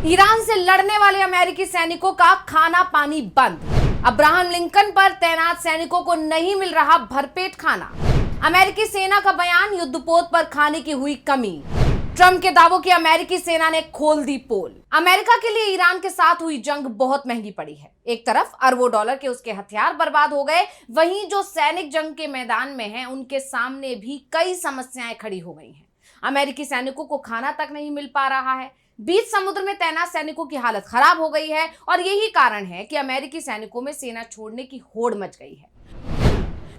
Iran से लड़ने वाले अमेरिकी सैनिकों का खाना पानी बंद। अब्राहम लिंकन पर तैनात सैनिकों को नहीं मिल रहा भरपेट खाना। अमेरिकी सेना का बयान, युद्धपोत पर खाने की हुई कमी। ट्रंप के दावों की अमेरिकी सेना ने खोल दी पोल। अमेरिका के लिए ईरान के साथ हुई जंग बहुत महंगी पड़ी है। एक तरफ अरबों डॉलर के उसके हथियार बर्बाद हो गए, वहीं जो सैनिक जंग के मैदान में हैं, उनके सामने भी कई समस्याएं खड़ी हो गई हैं। अमेरिकी सैनिकों को खाना तक नहीं मिल पा रहा है। बीच समुद्र में तैनात सैनिकों की हालत खराब हो गई है और यही कारण है कि अमेरिकी सैनिकों में सेना छोड़ने की होड़ मच गई है।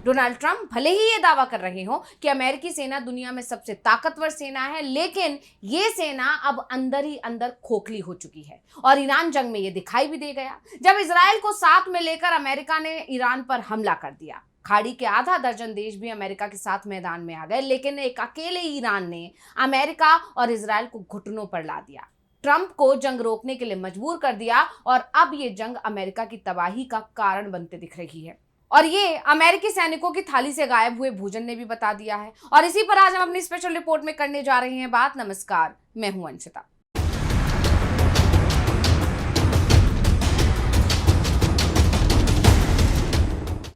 डोनाल्ड ट्रंप भले ही ये दावा कर रहे हो कि अमेरिकी सेना दुनिया में सबसे ताकतवर सेना है, लेकिन ये सेना अब अंदर ही अंदर खोखली हो चुकी है और ईरान जंग में ये दिखाई भी दे गया, जब इजराइल को साथ में लेकर अमेरिका ने ईरान पर हमला कर दिया। खाड़ी के आधा दर्जन देश भी अमेरिका के साथ मैदान में आ गए, लेकिन एक अकेले ईरान ने अमेरिका और इजराइल को घुटनों पर ला दिया, ट्रंप को जंग रोकने के लिए मजबूर कर दिया और अब ये जंग अमेरिका की तबाही का कारण बनते दिख रही है। और ये अमेरिकी सैनिकों की थाली से गायब हुए भोजन ने भी बता दिया है। और इसी पर आज हम अपनी स्पेशल रिपोर्ट में करने जा रहे हैं बात। नमस्कार, मैं हूं अंशिता।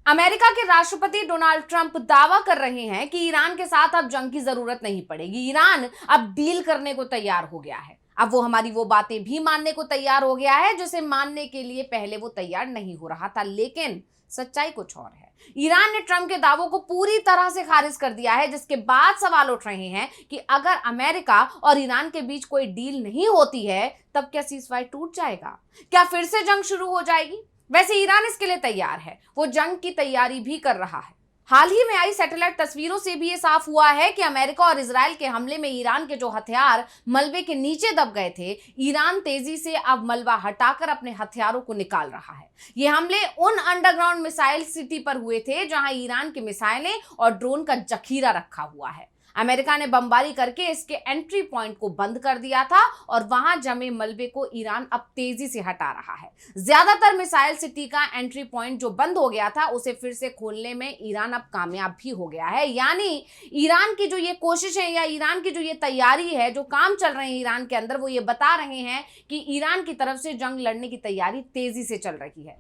अमेरिका के राष्ट्रपति डोनाल्ड ट्रंप दावा कर रहे हैं कि ईरान के साथ अब जंग की जरूरत नहीं पड़ेगी। ईरान अब डील करने को तैयार हो गया है। अब वो हमारी वो बातें भी मानने को तैयार हो गया है जिसे मानने के लिए पहले वो तैयार नहीं हो रहा था। लेकिन सच्चाई कुछ और है। ईरान ने ट्रंप के दावों को पूरी तरह से खारिज कर दिया है, जिसके बाद सवाल उठ रहे हैं कि अगर अमेरिका और ईरान के बीच कोई डील नहीं होती है, तब क्या सीजफायर टूट जाएगा? क्या फिर से जंग शुरू हो जाएगी? वैसे ईरान इसके लिए तैयार है, वो जंग की तैयारी भी कर रहा है। हाल ही में आई सैटेलाइट तस्वीरों से भी ये साफ हुआ है कि अमेरिका और इजराइल के हमले में ईरान के जो हथियार मलबे के नीचे दब गए थे, ईरान तेजी से अब मलबा हटाकर अपने हथियारों को निकाल रहा है। ये हमले उन अंडरग्राउंड मिसाइल सिटी पर हुए थे जहां ईरान की मिसाइलें और ड्रोन का जखीरा रखा हुआ है। अमेरिका ने बमबारी करके इसके एंट्री पॉइंट को बंद कर दिया था और वहां जमे मलबे को ईरान अब तेजी से हटा रहा है। ज्यादातर मिसाइल सिटी का एंट्री पॉइंट जो बंद हो गया था, उसे फिर से खोलने में ईरान अब कामयाब भी हो गया है। यानी ईरान की जो ये कोशिश है या ईरान की जो ये तैयारी है, जो काम चल रहे हैं ईरान के अंदर, वो ये बता रहे हैं कि ईरान की तरफ से जंग लड़ने की तैयारी तेजी से चल रही है।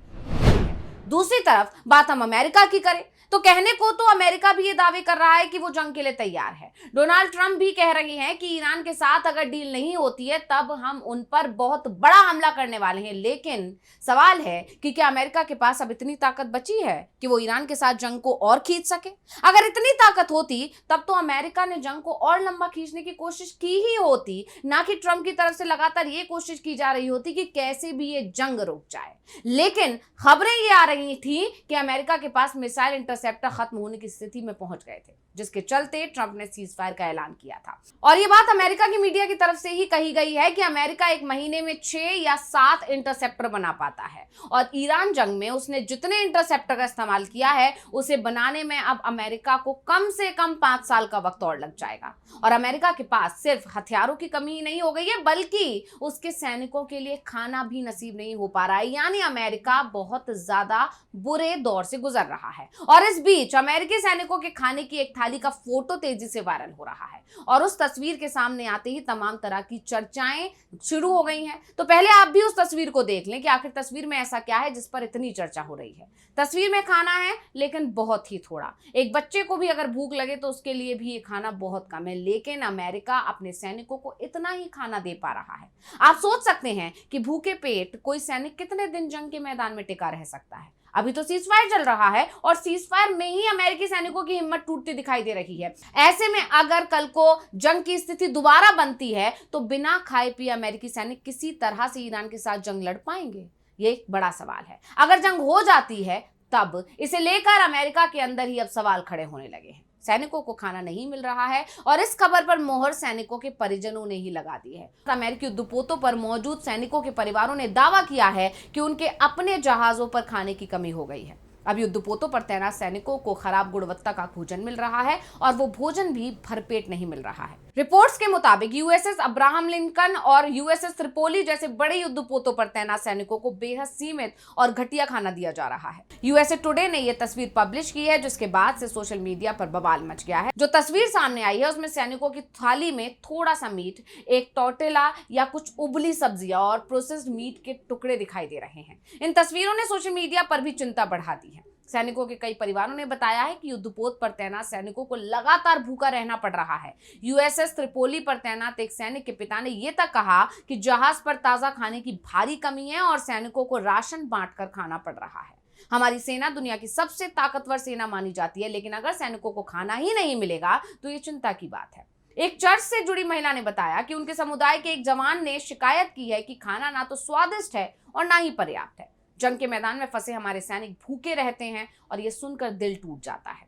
दूसरी तरफ बात हम अमेरिका की करें तो कहने को तो अमेरिका भी ये दावे कर रहा है कि वो जंग के लिए तैयार है। डोनाल्ड ट्रंप भी कह रहे हैं कि ईरान के साथ अगर डील नहीं होती है तब हम उन पर बहुत बड़ा हमला करने वाले हैं। लेकिन सवाल है कि क्या अमेरिका के पास अब इतनी ताकत बची है कि वो ईरान के साथ जंग को और खींच सके? अगर इतनी ताकत होती तब तो अमेरिका ने जंग को और लंबा खींचने की कोशिश की ही होती, ना कि ट्रंप की तरफ से लगातार ये कोशिश की जा रही होती कि कैसे भी ये जंग रुक जाए। लेकिन खबरें ये आ रही थी कि अमेरिका के पास मिसाइल इंटरसेप्टर खत्म होने की स्थिति में पहुंच गए थे, जिसके चलते ट्रंप ने सीजफायर का ऐलान किया था। और ये बात अमेरिका की मीडिया की तरफ से ही कही गई है कि अमेरिका एक महीने में 6 या 7 इंटरसेप्टर बना पाता है और ईरान जंग में उसने जितने इंटरसेप्टर का इस्तेमाल किया है, उसे बनाने में अब अमेरिका को कम से कम 5 साल का वक्त और लग जाएगा। और अमेरिका के पास सिर्फ हथियारों की कमी ही नहीं हो गई है, बल्कि उसके सैनिकों के लिए खाना भी नसीब नहीं हो पा रहा है। यानी अमेरिका बहुत ज्यादा बुरे दौर से गुजर रहा है। और इस बीच अमेरिकी सैनिकों के खाने की एक थाली का फोटो तेजी से वायरल हो रहा है और उस तस्वीर के सामने आते ही तमाम तरह की चर्चाएं शुरू हो गई हैं। तो पहले आप भी उस तस्वीर को देख लें कि आखिर तस्वीर में ऐसा क्या है जिस पर इतनी चर्चा हो रही है। तस्वीर में खाना है, लेकिन बहुत ही थोड़ा। एक बच्चे को भी अगर भूख लगे तो उसके लिए भी ये खाना बहुत कम है, लेकिन अमेरिका अपने सैनिकों को इतना ही खाना दे पा रहा है। आप सोच सकते हैं कि भूखे पेट कोई सैनिक कितने दिन जंग के मैदान में टिका रह सकता है। अभी तो सीजफायर चल रहा है और सीजफायर में ही अमेरिकी सैनिकों की हिम्मत टूटती दिखाई दे रही है। ऐसे में अगर कल को जंग की स्थिति दोबारा बनती है तो बिना खाए पिए अमेरिकी सैनिक किसी तरह से ईरान के साथ जंग लड़ पाएंगे? ये एक बड़ा सवाल है। अगर जंग हो जाती है तब इसे लेकर अमेरिका के अंदर ही अब सवाल खड़े होने लगे हैं। सैनिकों को खाना नहीं मिल रहा है और इस खबर पर मोहर सैनिकों के परिजनों ने ही लगा दी है। अमेरिकी युद्धपोतों पर मौजूद सैनिकों के परिवारों ने दावा किया है कि उनके अपने जहाजों पर खाने की कमी हो गई है। अब युद्धपोतों पर तैनात सैनिकों को खराब गुणवत्ता का भोजन मिल रहा है और वो भोजन भी भरपेट नहीं मिल रहा है। रिपोर्ट्स के मुताबिक यूएसएस अब्राहम लिंकन और यूएसएस त्रिपोली जैसे बड़े युद्धपोतों पर तैनात सैनिकों को बेहद सीमित और घटिया खाना दिया जा रहा है। यूएसए टुडे ने यह तस्वीर पब्लिश की है, जिसके बाद से सोशल मीडिया पर बवाल मच गया है। जो तस्वीर सामने आई है उसमें सैनिकों की थाली में थोड़ा सा मीट, एक टोर्टिला या कुछ उबली सब्जियां और प्रोसेस्ड मीट के टुकड़े दिखाई दे रहे हैं। इन तस्वीरों ने सोशल मीडिया पर भी चिंता बढ़ा दी है। सैनिकों के कई परिवारों ने बताया है कि युद्धपोत पर तैनात सैनिकों को लगातार भूखा रहना पड़ रहा है। यूएसएस त्रिपोली पर तैनात एक सैनिक के पिता ने यह तक कहा कि जहाज पर ताजा खाने की भारी कमी है और सैनिकों को राशन बांटकर खाना पड़ रहा है। हमारी सेना दुनिया की सबसे ताकतवर सेना मानी जाती है, लेकिन अगर सैनिकों को खाना ही नहीं मिलेगा तो ये चिंता की बात है। एक चर्च से जुड़ी महिला ने बताया कि उनके समुदाय के एक जवान ने शिकायत की है कि खाना ना तो स्वादिष्ट है और ना ही पर्याप्त है। जंग के मैदान में फंसे हमारे सैनिक भूखे रहते हैं और ये सुनकर दिल टूट जाता है।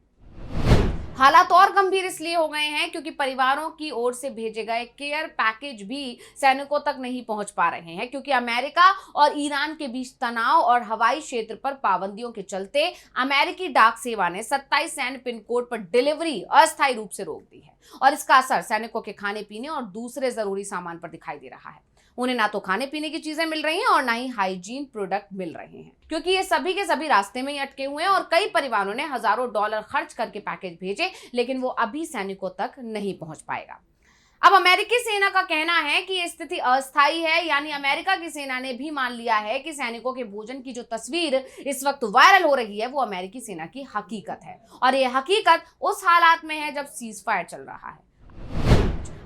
हालात और गंभीर इसलिए हो गए हैं क्योंकि परिवारों की ओर से भेजे गए केयर पैकेज भी सैनिकों तक नहीं पहुंच पा रहे हैं, क्योंकि अमेरिका और ईरान के बीच तनाव और हवाई क्षेत्र पर पाबंदियों के चलते अमेरिकी डाक सेवा ने 27 सैन्य पिन कोड पर डिलीवरी अस्थायी रूप से रोक दी है और इसका असर सैनिकों के खाने पीने और दूसरे जरूरी सामान पर दिखाई दे रहा है। उन्हें ना तो खाने पीने की चीजें मिल रही हैं और ना ही हाइजीन प्रोडक्ट मिल रहे हैं, क्योंकि ये सभी के सभी रास्ते में ही अटके हुए हैं और कई परिवारों ने हजारों डॉलर खर्च करके पैकेज भेजे, लेकिन वो अभी सैनिकों तक नहीं पहुंच पाएगा। अब अमेरिकी सेना का कहना है कि ये स्थिति अस्थायी है, यानी अमेरिका की सेना ने भी मान लिया है कि सैनिकों के भोजन की जो तस्वीर इस वक्त वायरल हो रही है वो अमेरिकी सेना की हकीकत है और ये हकीकत उस हालात में है जब सीज फायर चल रहा है।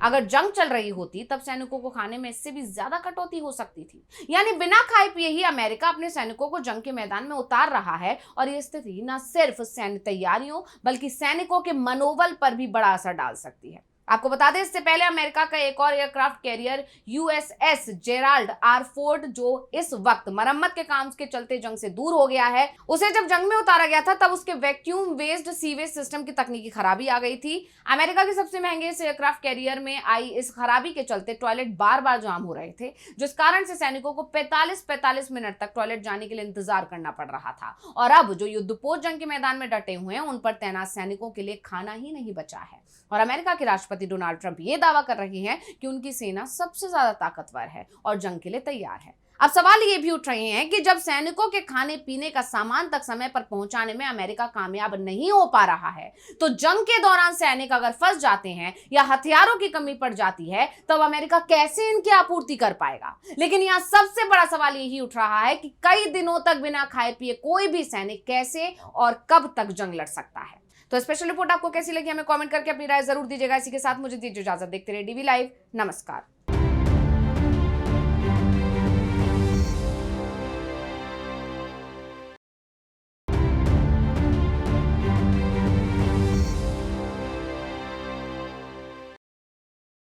अगर जंग चल रही होती तब सैनिकों को खाने में इससे भी ज्यादा कटौती हो सकती थी, यानी बिना खाए पिए ही अमेरिका अपने सैनिकों को जंग के मैदान में उतार रहा है और ये स्थिति न सिर्फ सैन्य तैयारियों बल्कि सैनिकों के मनोबल पर भी बड़ा असर डाल सकती है। आपको बता दें, इससे पहले अमेरिका का एक और aircraft carrier USS Gerald R Ford, जो इस वक्त मरम्मत के काम के चलते जंग से दूर हो गया है, उसे जब जंग में उतारा गया था तब उसके वैक्यूम वेस्ड सीवेज सिस्टम की तकनीकी खराबी आ गई थी। अमेरिका के सबसे महंगे इस एयरक्राफ्ट कैरियर में आई इस खराबी के चलते टॉयलेट बार बार जाम हो रहे थे, जिस कारण से सैनिकों को 45 मिनट तक टॉयलेट जाने के लिए इंतजार करना पड़ रहा था। और अब जो युद्धपोत जंग के मैदान में डटे हुए हैं उन पर तैनात सैनिकों के लिए खाना ही नहीं बचा है और अमेरिका के राष्ट्रपति डोनाल्ड ट्रंप ये दावा कर रहे हैं कि उनकी सेना सबसे ज्यादा ताकतवर है और जंग के लिए तैयार है। अब सवाल ये भी उठ रहे हैं कि जब सैनिकों के खाने पीने का सामान तक समय पर पहुंचाने में अमेरिका कामयाब नहीं हो पा रहा है, तो जंग के दौरान सैनिक अगर फंस जाते हैं या हथियारों की कमी पड़ जाती है तब अमेरिका कैसे इनकी आपूर्ति कर पाएगा। लेकिन यहाँ सबसे बड़ा सवाल यही उठ रहा है कि कई दिनों तक बिना खाए पिए कोई भी सैनिक कैसे और कब तक जंग लड़ सकता है। तो स्पेशल रिपोर्ट आपको कैसी लगी हमें कमेंट करके अपनी राय जरूर दीजिएगा। इसी के साथ मुझे दीजिए इजाजत। देखते रहिए डीवी लाइव। नमस्कार।